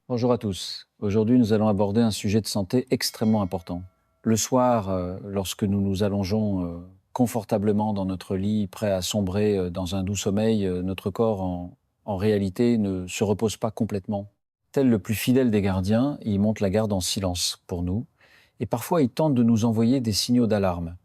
Bonjour à tous. Aujourd'hui, nous allons aborder un sujet de santé extrêmement important. Le soir, lorsque nous nous allongeons confortablement dans notre lit, prêt à sombrer dans un doux sommeil, notre corps, en réalité, ne se repose pas complètement. Tel le plus fidèle des gardiens, il monte la garde en silence pour nous, et parfois il tente de nous envoyer des signaux d'alarme.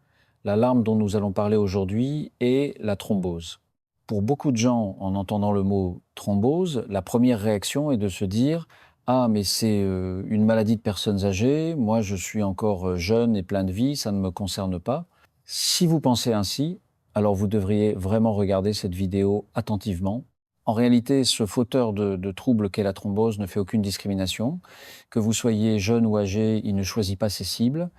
L'alarme dont nous allons parler aujourd'hui est la thrombose. Pour beaucoup de gens, en entendant le mot thrombose, la première réaction est de se dire: ah, mais c'est une maladie de personnes âgées, moi je suis encore jeune et plein de vie, ça ne me concerne pas. Si vous pensez ainsi, alors vous devriez vraiment regarder cette vidéo attentivement. En réalité, ce fauteur de troubles qu'est la thrombose ne fait aucune discrimination. Que vous soyez jeune ou âgé, il ne choisit pas ses cibles.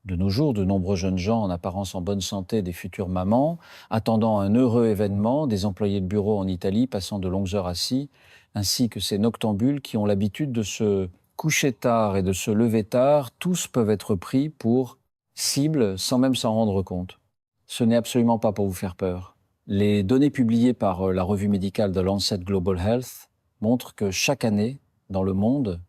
De nos jours, de nombreux jeunes gens en apparence en bonne santé, des futures mamans, attendant un heureux événement, des employés de bureau en Italie passant de longues heures assis, ainsi que ces noctambules qui ont l'habitude de se coucher tard et de se lever tard, tous peuvent être pris pour cible sans même s'en rendre compte. Ce n'est absolument pas pour vous faire peur. Les données publiées par la revue médicale de Lancet Global Health montrent que chaque année, dans le monde,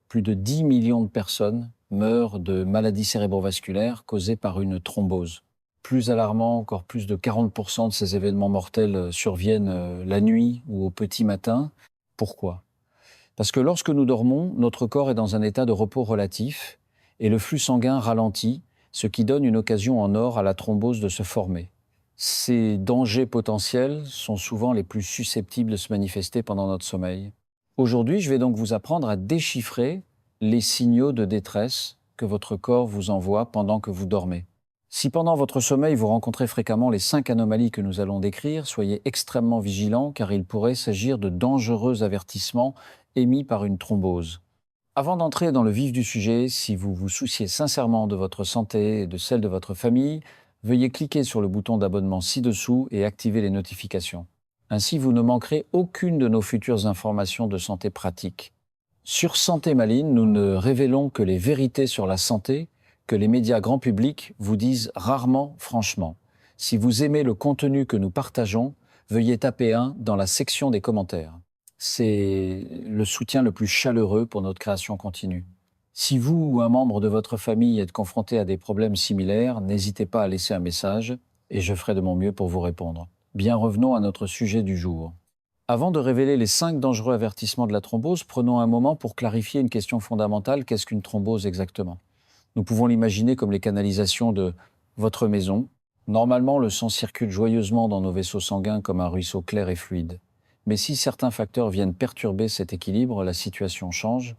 plus de 10 millions de personnes meurent de maladies cérébrovasculaires causées par une thrombose. Plus alarmant, encore plus de 40% de ces événements mortels surviennent la nuit ou au petit matin. Pourquoi? Parce que lorsque nous dormons, notre corps est dans un état de repos relatif et le flux sanguin ralentit, ce qui donne une occasion en or à la thrombose de se former. Ces dangers potentiels sont souvent les plus susceptibles de se manifester pendant notre sommeil. Aujourd'hui, je vais donc vous apprendre à déchiffrer les signaux de détresse que votre corps vous envoie pendant que vous dormez. Si pendant votre sommeil vous rencontrez fréquemment les 5 anomalies que nous allons décrire, soyez extrêmement vigilants car il pourrait s'agir de dangereux avertissements émis par une thrombose. Avant d'entrer dans le vif du sujet, si vous vous souciez sincèrement de votre santé et de celle de votre famille, veuillez cliquer sur le bouton d'abonnement ci-dessous et activer les notifications. Ainsi, vous ne manquerez aucune de nos futures informations de santé pratique. Sur Santé Maligne, nous ne révélons que les vérités sur la santé que les médias grand public vous disent rarement franchement. Si vous aimez le contenu que nous partageons, veuillez taper 1 dans la section des commentaires. C'est le soutien le plus chaleureux pour notre création continue. Si vous ou un membre de votre famille êtes confronté à des problèmes similaires, n'hésitez pas à laisser un message et je ferai de mon mieux pour vous répondre. Bien, revenons à notre sujet du jour. Avant de révéler les 5 dangereux avertissements de la thrombose, prenons un moment pour clarifier une question fondamentale. Qu'est-ce qu'une thrombose exactement? Nous pouvons l'imaginer comme les canalisations de votre maison. Normalement, le sang circule joyeusement dans nos vaisseaux sanguins comme un ruisseau clair et fluide. Mais si certains facteurs viennent perturber cet équilibre, la situation change.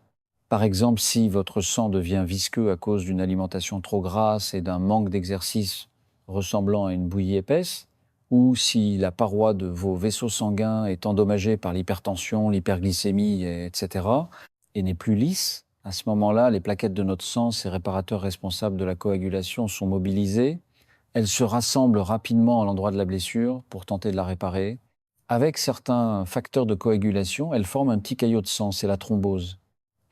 Par exemple, si votre sang devient visqueux à cause d'une alimentation trop grasse et d'un manque d'exercice ressemblant à une bouillie épaisse, ou si la paroi de vos vaisseaux sanguins est endommagée par l'hypertension, l'hyperglycémie, etc., et n'est plus lisse, à ce moment-là, les plaquettes de notre sang, ces réparateurs responsables de la coagulation, sont mobilisées. Elles se rassemblent rapidement à l'endroit de la blessure pour tenter de la réparer. Avec certains facteurs de coagulation, elles forment un petit caillot de sang, c'est la thrombose.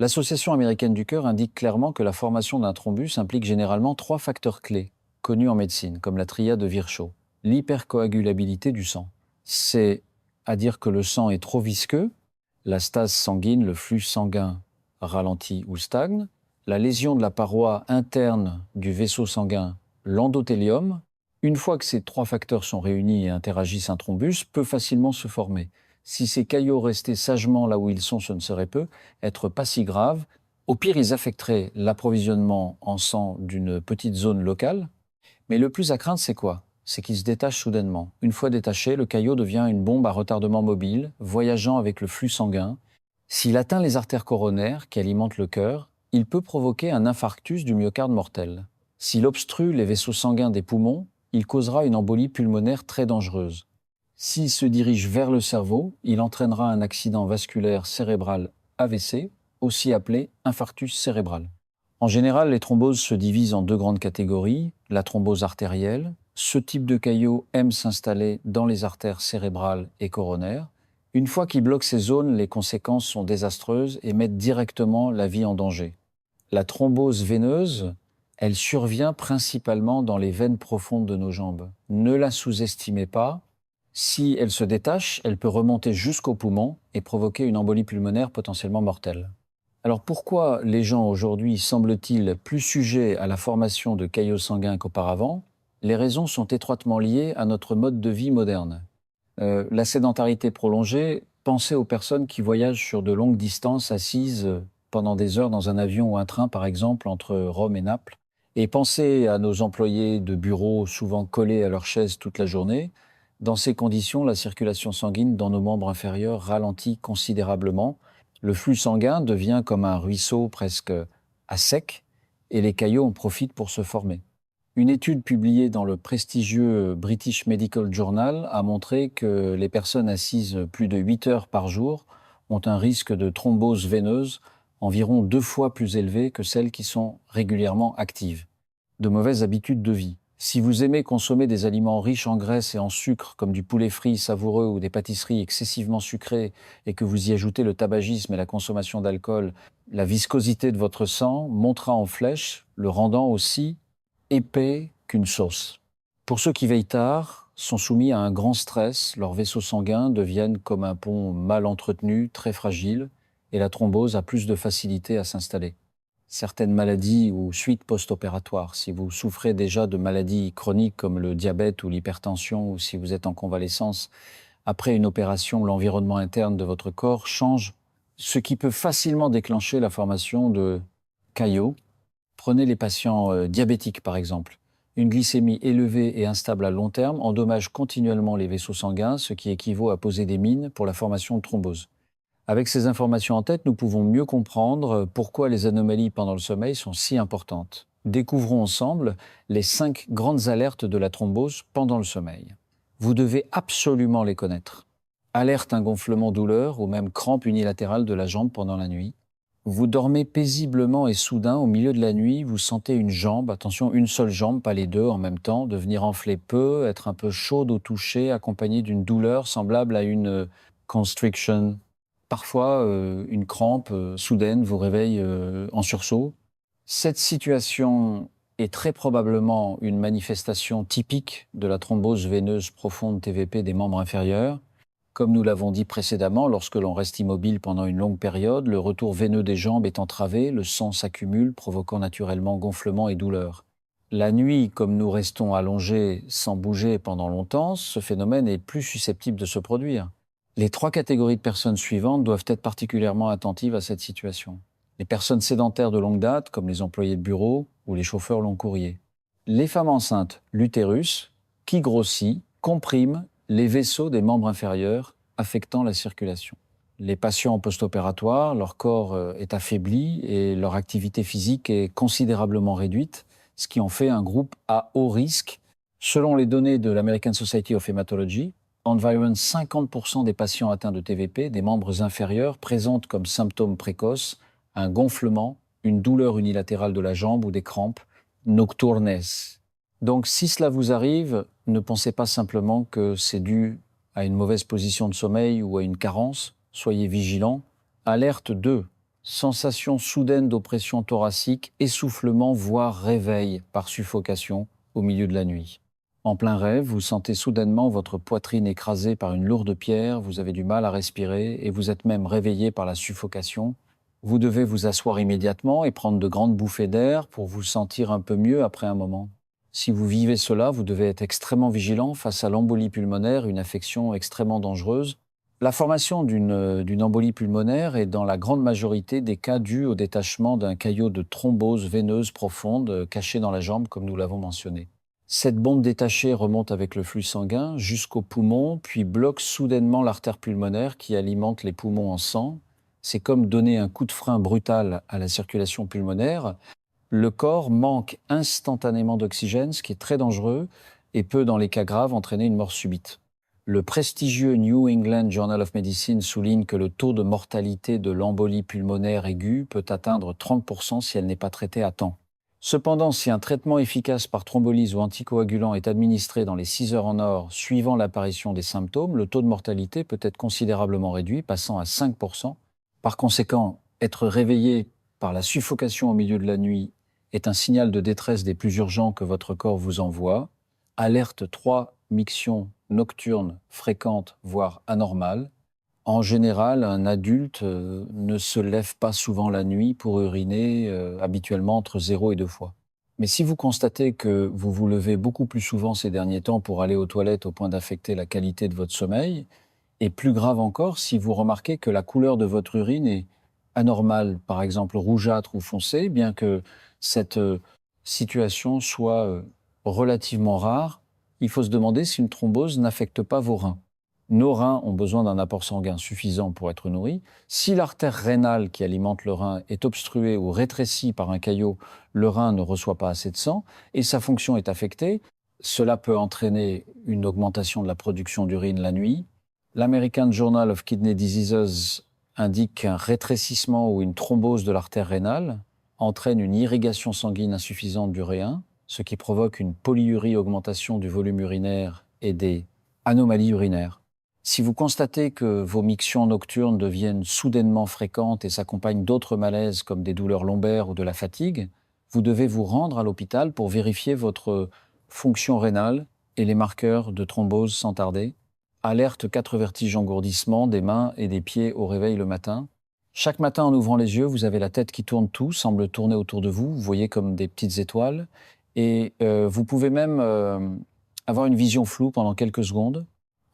L'Association américaine du cœur indique clairement que la formation d'un thrombus implique généralement 3 facteurs clés, connus en médecine, comme la triade de Virchow. L'hypercoagulabilité du sang. C'est-à-dire que le sang est trop visqueux, la stase sanguine, le flux sanguin ralentit ou stagne, la lésion de la paroi interne du vaisseau sanguin, l'endothélium. Une fois que ces 3 facteurs sont réunis et interagissent, un thrombus peut facilement se former. Si ces caillots restaient sagement là où ils sont, ce ne serait peu être pas si grave. Au pire, ils affecteraient l'approvisionnement en sang d'une petite zone locale. Mais le plus à craindre, c'est quoi? C'est qu'il se détache soudainement. Une fois détaché, le caillot devient une bombe à retardement mobile, voyageant avec le flux sanguin. S'il atteint les artères coronaires qui alimentent le cœur, il peut provoquer un infarctus du myocarde mortel. S'il obstrue les vaisseaux sanguins des poumons, il causera une embolie pulmonaire très dangereuse. S'il se dirige vers le cerveau, il entraînera un accident vasculaire cérébral AVC, aussi appelé infarctus cérébral. En général, les thromboses se divisent en 2 grandes catégories. La thrombose artérielle. Ce type de caillot aime s'installer dans les artères cérébrales et coronaires. Une fois qu'il bloque ces zones, les conséquences sont désastreuses et mettent directement la vie en danger. La thrombose veineuse, elle survient principalement dans les veines profondes de nos jambes. Ne la sous-estimez pas. Si elle se détache, elle peut remonter jusqu'au poumon et provoquer une embolie pulmonaire potentiellement mortelle. Alors pourquoi les gens aujourd'hui semblent-ils plus sujets à la formation de caillots sanguins qu'auparavant? Les raisons sont étroitement liées à notre mode de vie moderne. La sédentarité prolongée, pensez aux personnes qui voyagent sur de longues distances assises pendant des heures dans un avion ou un train, par exemple, entre Rome et Naples. Et pensez à nos employés de bureau souvent collés à leur chaise toute la journée. Dans ces conditions, la circulation sanguine dans nos membres inférieurs ralentit considérablement. Le flux sanguin devient comme un ruisseau presque à sec et les caillots en profitent pour se former. Une étude publiée dans le prestigieux British Medical Journal a montré que les personnes assises plus de 8 heures par jour ont un risque de thrombose veineuse environ 2 fois plus élevé que celles qui sont régulièrement actives. De mauvaises habitudes de vie. Si vous aimez consommer des aliments riches en graisse et en sucre, comme du poulet frit savoureux ou des pâtisseries excessivement sucrées, et que vous y ajoutez le tabagisme et la consommation d'alcool, la viscosité de votre sang montera en flèche, le rendant aussi épais qu'une sauce. Pour ceux qui veillent tard, sont soumis à un grand stress, leurs vaisseaux sanguins deviennent comme un pont mal entretenu, très fragile, et la thrombose a plus de facilité à s'installer. Certaines maladies ou suites post-opératoires, si vous souffrez déjà de maladies chroniques comme le diabète ou l'hypertension, ou si vous êtes en convalescence, après une opération, l'environnement interne de votre corps change, ce qui peut facilement déclencher la formation de caillots. Prenez les patients diabétiques par exemple. Une glycémie élevée et instable à long terme endommage continuellement les vaisseaux sanguins, ce qui équivaut à poser des mines pour la formation de thrombose. Avec ces informations en tête, nous pouvons mieux comprendre pourquoi les anomalies pendant le sommeil sont si importantes. Découvrons ensemble les 5 grandes alertes de la thrombose pendant le sommeil. Vous devez absolument les connaître. Alerte un gonflement-douleur ou même crampe unilatérale de la jambe pendant la nuit. Vous dormez paisiblement et soudain, au milieu de la nuit, vous sentez une jambe, attention, une seule jambe, pas les deux en même temps, devenir enfler peu, être un peu chaude au toucher, accompagnée d'une douleur semblable à une constriction. Parfois, une crampe soudaine vous réveille en sursaut. Cette situation est très probablement une manifestation typique de la thrombose veineuse profonde TVP des membres inférieurs. Comme nous l'avons dit précédemment, lorsque l'on reste immobile pendant une longue période, le retour veineux des jambes est entravé, le sang s'accumule, provoquant naturellement gonflement et douleur. La nuit, comme nous restons allongés sans bouger pendant longtemps, ce phénomène est plus susceptible de se produire. Les 3 catégories de personnes suivantes doivent être particulièrement attentives à cette situation. Les personnes sédentaires de longue date, comme les employés de bureau ou les chauffeurs long courrier. Les femmes enceintes, l'utérus, qui grossit, comprime les vaisseaux des membres inférieurs, affectant la circulation. Les patients post-opératoires, leur corps est affaibli et leur activité physique est considérablement réduite, ce qui en fait un groupe à haut risque. Selon les données de l'American Society of Hematology, environ 50% des patients atteints de TVP, des membres inférieurs, présentent comme symptômes précoces un gonflement, une douleur unilatérale de la jambe ou des crampes, nocturnes. Donc si cela vous arrive, ne pensez pas simplement que c'est dû à une mauvaise position de sommeil ou à une carence, soyez vigilants. Alerte 2, sensation soudaine d'oppression thoracique, essoufflement voire réveil par suffocation au milieu de la nuit. En plein rêve, vous sentez soudainement votre poitrine écrasée par une lourde pierre, vous avez du mal à respirer et vous êtes même réveillé par la suffocation. Vous devez vous asseoir immédiatement et prendre de grandes bouffées d'air pour vous sentir un peu mieux après un moment. Si vous vivez cela, vous devez être extrêmement vigilant face à l'embolie pulmonaire, une affection extrêmement dangereuse. La formation d'une embolie pulmonaire est dans la grande majorité des cas due au détachement d'un caillot de thrombose veineuse profonde caché dans la jambe, comme nous l'avons mentionné. Cette bombe détachée remonte avec le flux sanguin jusqu'aux poumons, puis bloque soudainement l'artère pulmonaire qui alimente les poumons en sang. C'est comme donner un coup de frein brutal à la circulation pulmonaire. Le corps manque instantanément d'oxygène, ce qui est très dangereux et peut, dans les cas graves, entraîner une mort subite. Le prestigieux New England Journal of Medicine souligne que le taux de mortalité de l'embolie pulmonaire aiguë peut atteindre 30% si elle n'est pas traitée à temps. Cependant, si un traitement efficace par thrombolyse ou anticoagulant est administré dans les 6 heures en or suivant l'apparition des symptômes, le taux de mortalité peut être considérablement réduit, passant à 5%. Par conséquent, être réveillé par la suffocation au milieu de la nuit est un signal de détresse des plus urgents que votre corps vous envoie. Alerte 3, miction nocturne, fréquente, voire anormale. En général, un adulte ne se lève pas souvent la nuit pour uriner, habituellement entre 0 et 2 fois. Mais si vous constatez que vous vous levez beaucoup plus souvent ces derniers temps pour aller aux toilettes au point d'affecter la qualité de votre sommeil, et plus grave encore, si vous remarquez que la couleur de votre urine est anormale, par exemple rougeâtre ou foncée, bien que cette situation soit relativement rare, il faut se demander si une thrombose n'affecte pas vos reins. Nos reins ont besoin d'un apport sanguin suffisant pour être nourris. Si l'artère rénale qui alimente le rein est obstruée ou rétrécie par un caillot, le rein ne reçoit pas assez de sang et sa fonction est affectée. Cela peut entraîner une augmentation de la production d'urine la nuit. L'American Journal of Kidney Diseases indique qu'un rétrécissement ou une thrombose de l'artère rénale entraîne une irrigation sanguine insuffisante du rein, ce qui provoque une polyurie, augmentation du volume urinaire et des anomalies urinaires. Si vous constatez que vos mictions nocturnes deviennent soudainement fréquentes et s'accompagnent d'autres malaises comme des douleurs lombaires ou de la fatigue, vous devez vous rendre à l'hôpital pour vérifier votre fonction rénale et les marqueurs de thrombose sans tarder. Alerte 4 vertiges engourdissements des mains et des pieds au réveil le matin. Chaque matin, en ouvrant les yeux, vous avez la tête qui tourne, tout semble tourner autour de vous. Vous voyez comme des petites étoiles. Et vous pouvez même avoir une vision floue pendant quelques secondes.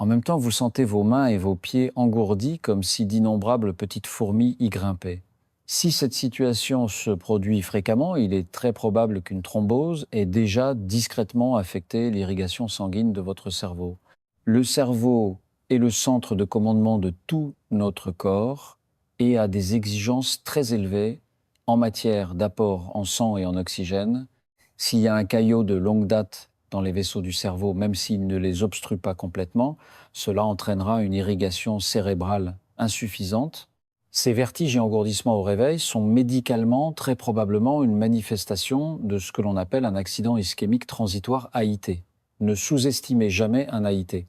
En même temps, vous sentez vos mains et vos pieds engourdis comme si d'innombrables petites fourmis y grimpaient. Si cette situation se produit fréquemment, il est très probable qu'une thrombose ait déjà discrètement affecté l'irrigation sanguine de votre cerveau. Le cerveau est le centre de commandement de tout notre corps et a des exigences très élevées en matière d'apport en sang et en oxygène. S'il y a un caillot de longue date dans les vaisseaux du cerveau, même s'il ne les obstrue pas complètement, cela entraînera une irrigation cérébrale insuffisante. Ces vertiges et engourdissements au réveil sont médicalement très probablement une manifestation de ce que l'on appelle un accident ischémique transitoire AIT. Ne sous-estimez jamais un AIT.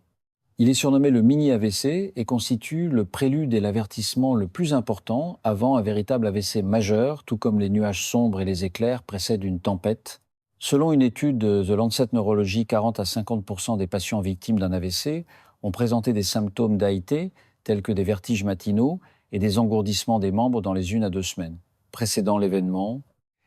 Il est surnommé le mini-AVC et constitue le prélude et l'avertissement le plus important avant un véritable AVC majeur, tout comme les nuages sombres et les éclairs précèdent une tempête. Selon une étude de The Lancet Neurology, 40 à 50% des patients victimes d'un AVC ont présenté des symptômes d'AIT, tels que des vertiges matinaux et des engourdissements des membres dans les 1 à 2 semaines précédant l'événement.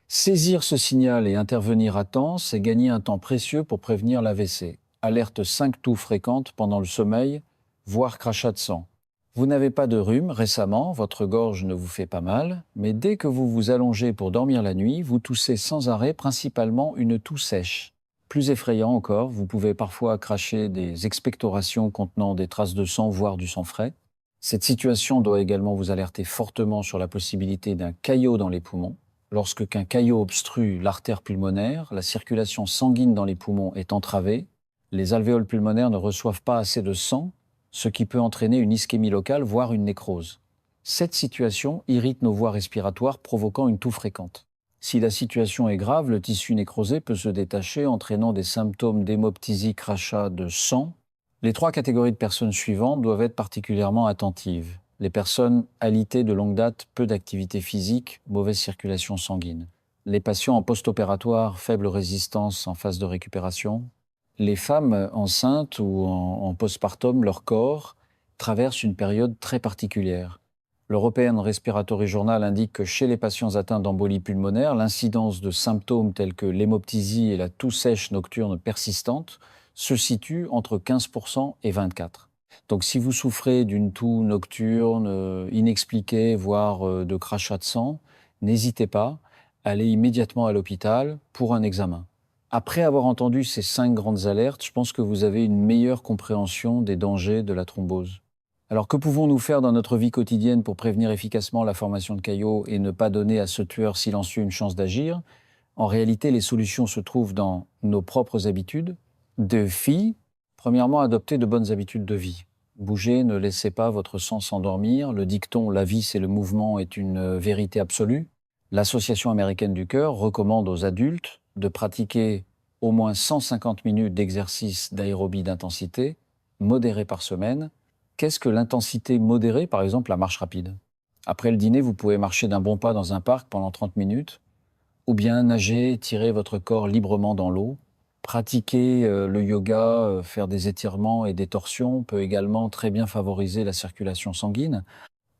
Saisir ce signal et intervenir à temps, c'est gagner un temps précieux pour prévenir l'AVC. Alerte 5 toux fréquentes pendant le sommeil, voire crachat de sang. Vous n'avez pas de rhume récemment, votre gorge ne vous fait pas mal, mais dès que vous vous allongez pour dormir la nuit, vous toussez sans arrêt, principalement une toux sèche. Plus effrayant encore, vous pouvez parfois cracher des expectorations contenant des traces de sang, voire du sang frais. Cette situation doit également vous alerter fortement sur la possibilité d'un caillot dans les poumons. Lorsqu'un caillot obstrue l'artère pulmonaire, la circulation sanguine dans les poumons est entravée. Les alvéoles pulmonaires ne reçoivent pas assez de sang, ce qui peut entraîner une ischémie locale, voire une nécrose. Cette situation irrite nos voies respiratoires, provoquant une toux fréquente. Si la situation est grave, le tissu nécrosé peut se détacher, entraînant des symptômes d'hémoptysie, crachat de sang. Les 3 catégories de personnes suivantes doivent être particulièrement attentives. Les personnes alitées de longue date, peu d'activité physique, mauvaise circulation sanguine. Les patients en post-opératoire, faible résistance en phase de récupération. Les femmes enceintes ou en postpartum, leur corps traverse une période très particulière. L'European Respiratory Journal indique que chez les patients atteints d'embolie pulmonaire, l'incidence de symptômes tels que l'hémoptysie et la toux sèche nocturne persistante se situe entre 15% et 24%. Donc si vous souffrez d'une toux nocturne inexpliquée, voire de crachat de sang, n'hésitez pas, allez immédiatement à l'hôpital pour un examen. Après avoir entendu ces 5 grandes alertes, je pense que vous avez une meilleure compréhension des dangers de la thrombose. Alors que pouvons-nous faire dans notre vie quotidienne pour prévenir efficacement la formation de caillots et ne pas donner à ce tueur silencieux une chance d'agir? En réalité, les solutions se trouvent dans nos propres habitudes de vie. Premièrement, adopter de bonnes habitudes de vie. Bougez, ne laissez pas votre sang s'endormir. Le dicton « la vie, c'est le mouvement » est une vérité absolue. L'Association américaine du cœur recommande aux adultes de pratiquer au moins 150 minutes d'exercice d'aérobie d'intensité modérée par semaine. Qu'est-ce que l'intensité modérée? Par exemple, la marche rapide. Après le dîner, vous pouvez marcher d'un bon pas dans un parc pendant 30 minutes, ou bien nager, tirer votre corps librement dans l'eau. Pratiquer le yoga, faire des étirements et des torsions peut également très bien favoriser la circulation sanguine.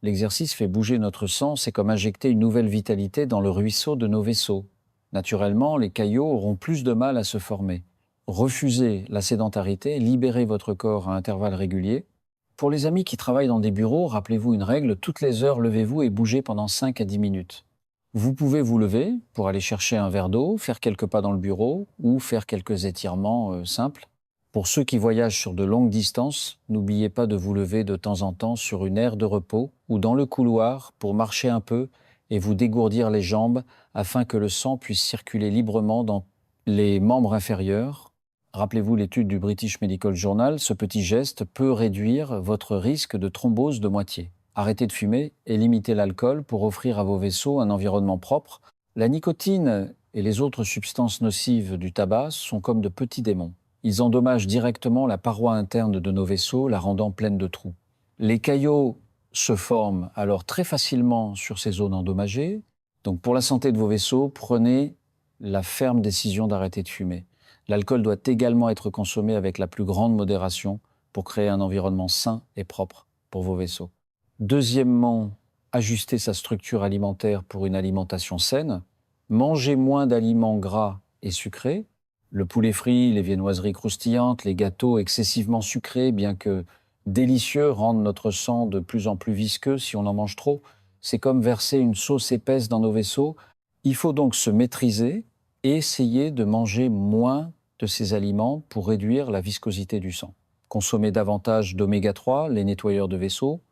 L'exercice fait bouger notre sang, c'est comme injecter une nouvelle vitalité dans le ruisseau de nos vaisseaux. Naturellement, les caillots auront plus de mal à se former. Refusez la sédentarité, libérez votre corps à intervalles réguliers. Pour les amis qui travaillent dans des bureaux, rappelez-vous une règle, toutes les heures, levez-vous et bougez pendant 5 à 10 minutes. Vous pouvez vous lever pour aller chercher un verre d'eau, faire quelques pas dans le bureau ou faire quelques étirements simples. Pour ceux qui voyagent sur de longues distances, n'oubliez pas de vous lever de temps en temps sur une aire de repos ou dans le couloir pour marcher un peu et vous dégourdir les jambes afin que le sang puisse circuler librement dans les membres inférieurs. Rappelez-vous l'étude du British Medical Journal, ce petit geste peut réduire votre risque de thrombose de moitié. Arrêtez de fumer et limitez l'alcool pour offrir à vos vaisseaux un environnement propre. La nicotine et les autres substances nocives du tabac sont comme de petits démons. Ils endommagent directement la paroi interne de nos vaisseaux, la rendant pleine de trous. Les caillots se forment alors très facilement sur ces zones endommagées. Donc pour la santé de vos vaisseaux, prenez la ferme décision d'arrêter de fumer. L'alcool doit également être consommé avec la plus grande modération pour créer un environnement sain et propre pour vos vaisseaux. Deuxièmement, ajuster sa structure alimentaire pour une alimentation saine. Manger moins d'aliments gras et sucrés. Le poulet frit, les viennoiseries croustillantes, les gâteaux excessivement sucrés, bien que délicieux, rendent notre sang de plus en plus visqueux si on en mange trop. C'est comme verser une sauce épaisse dans nos vaisseaux. Il faut donc se maîtriser et essayer de manger moins de ces aliments pour réduire la viscosité du sang. Consommer davantage d'oméga 3, les nettoyeurs de vaisseaux.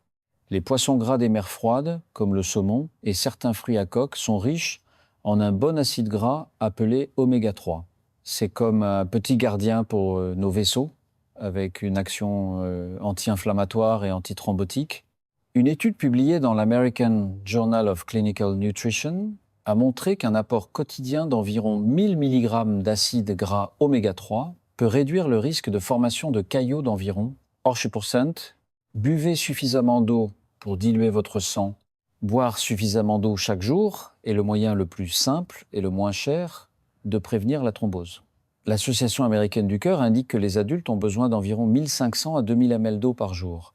Les poissons gras des mers froides, comme le saumon, et certains fruits à coque sont riches en un bon acide gras appelé oméga 3. C'est comme un petit gardien pour nos vaisseaux, avec une action anti-inflammatoire et antithrombotique. Une étude publiée dans l'American Journal of Clinical Nutrition a montré qu'un apport quotidien d'environ 1000 mg d'acide gras oméga 3 peut réduire le risque de formation de caillots d'environ 8%. Buvez suffisamment d'eau pour diluer votre sang. Boire suffisamment d'eau chaque jour est le moyen le plus simple et le moins cher de prévenir la thrombose. L'Association américaine du cœur indique que les adultes ont besoin d'environ 1500 à 2000 ml d'eau par jour.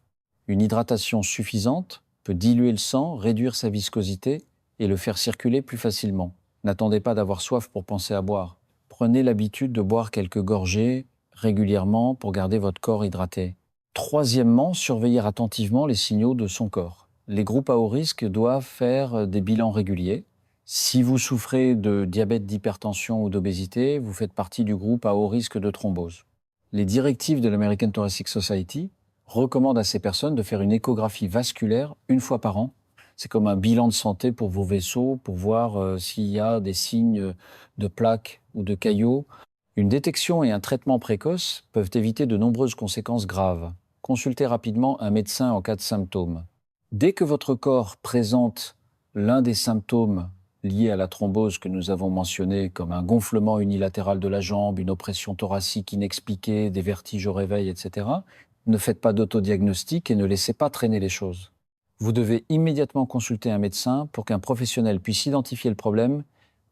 Une hydratation suffisante peut diluer le sang, réduire sa viscosité et le faire circuler plus facilement. N'attendez pas d'avoir soif pour penser à boire. Prenez l'habitude de boire quelques gorgées régulièrement pour garder votre corps hydraté. Troisièmement, surveiller attentivement les signaux de son corps. Les groupes à haut risque doivent faire des bilans réguliers. Si vous souffrez de diabète, d'hypertension ou d'obésité, vous faites partie du groupe à haut risque de thrombose. Les directives de l'American Thoracic Society recommandent à ces personnes de faire une échographie vasculaire une fois par an. C'est comme un bilan de santé pour vos vaisseaux, pour voir s'il y a des signes de plaques ou de caillots. Une détection et un traitement précoce peuvent éviter de nombreuses conséquences graves. Consultez rapidement un médecin en cas de symptômes. Dès que votre corps présente l'un des symptômes liés à la thrombose que nous avons mentionné, comme un gonflement unilatéral de la jambe, une oppression thoracique inexpliquée, des vertiges au réveil, etc., ne faites pas d'autodiagnostic et ne laissez pas traîner les choses. Vous devez immédiatement consulter un médecin pour qu'un professionnel puisse identifier le problème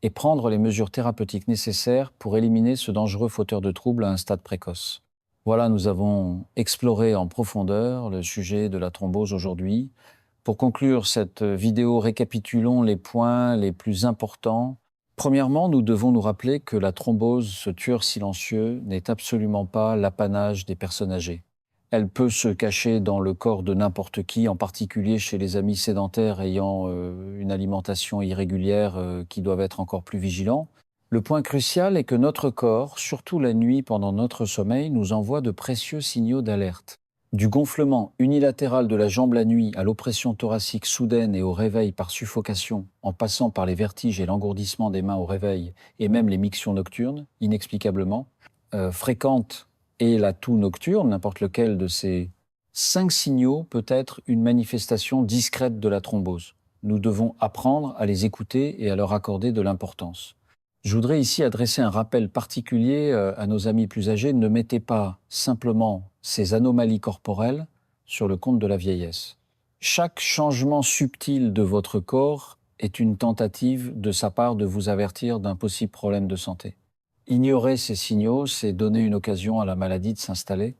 et prendre les mesures thérapeutiques nécessaires pour éliminer ce dangereux fauteur de troubles à un stade précoce. Voilà, nous avons exploré en profondeur le sujet de la thrombose aujourd'hui. Pour conclure cette vidéo, récapitulons les points les plus importants. Premièrement, nous devons nous rappeler que la thrombose, ce tueur silencieux, n'est absolument pas l'apanage des personnes âgées. Elle peut se cacher dans le corps de n'importe qui, en particulier chez les amis sédentaires ayant une alimentation irrégulière qui doivent être encore plus vigilants. Le point crucial est que notre corps, surtout la nuit pendant notre sommeil, nous envoie de précieux signaux d'alerte. Du gonflement unilatéral de la jambe la nuit à l'oppression thoracique soudaine et au réveil par suffocation, en passant par les vertiges et l'engourdissement des mains au réveil, et même les mictions nocturnes, inexplicablement, fréquentes, et la toux nocturne, n'importe lequel de ces 5 signaux peut être une manifestation discrète de la thrombose. Nous devons apprendre à les écouter et à leur accorder de l'importance. Je voudrais ici adresser un rappel particulier à nos amis plus âgés. Ne mettez pas simplement ces anomalies corporelles sur le compte de la vieillesse. Chaque changement subtil de votre corps est une tentative de sa part de vous avertir d'un possible problème de santé. Ignorer ces signaux, c'est donner une occasion à la maladie de s'installer.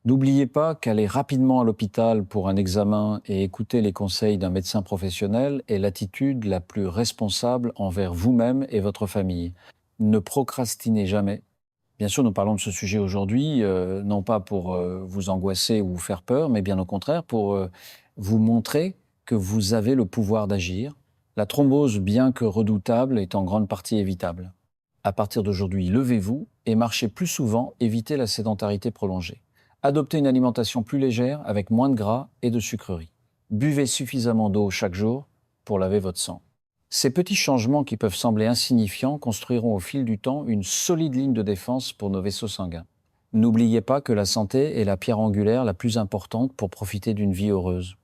N'oubliez pas qu'aller rapidement à l'hôpital pour un examen et écouter les conseils d'un médecin professionnel est l'attitude la plus responsable envers vous-même et votre famille. Ne procrastinez jamais. Bien sûr, nous parlons de ce sujet aujourd'hui, non pas pour vous angoisser ou vous faire peur, mais bien au contraire pour vous montrer que vous avez le pouvoir d'agir. La thrombose, bien que redoutable, est en grande partie évitable. À partir d'aujourd'hui, levez-vous et marchez plus souvent, évitez la sédentarité prolongée. Adoptez une alimentation plus légère avec moins de gras et de sucreries. Buvez suffisamment d'eau chaque jour pour laver votre sang. Ces petits changements qui peuvent sembler insignifiants construiront au fil du temps une solide ligne de défense pour nos vaisseaux sanguins. N'oubliez pas que la santé est la pierre angulaire la plus importante pour profiter d'une vie heureuse.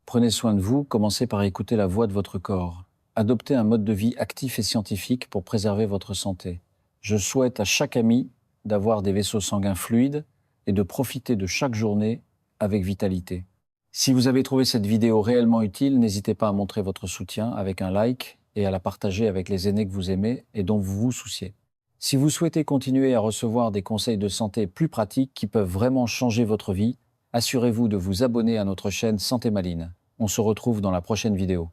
Prenez soin de vous, commencez par écouter la voix de votre corps. Adoptez un mode de vie actif et scientifique pour préserver votre santé. Je souhaite à chaque ami d'avoir des vaisseaux sanguins fluides et de profiter de chaque journée avec vitalité. Si vous avez trouvé cette vidéo réellement utile, n'hésitez pas à montrer votre soutien avec un like et à la partager avec les aînés que vous aimez et dont vous vous souciez. Si vous souhaitez continuer à recevoir des conseils de santé plus pratiques qui peuvent vraiment changer votre vie, assurez-vous de vous abonner à notre chaîne Santé Maline. On se retrouve dans la prochaine vidéo.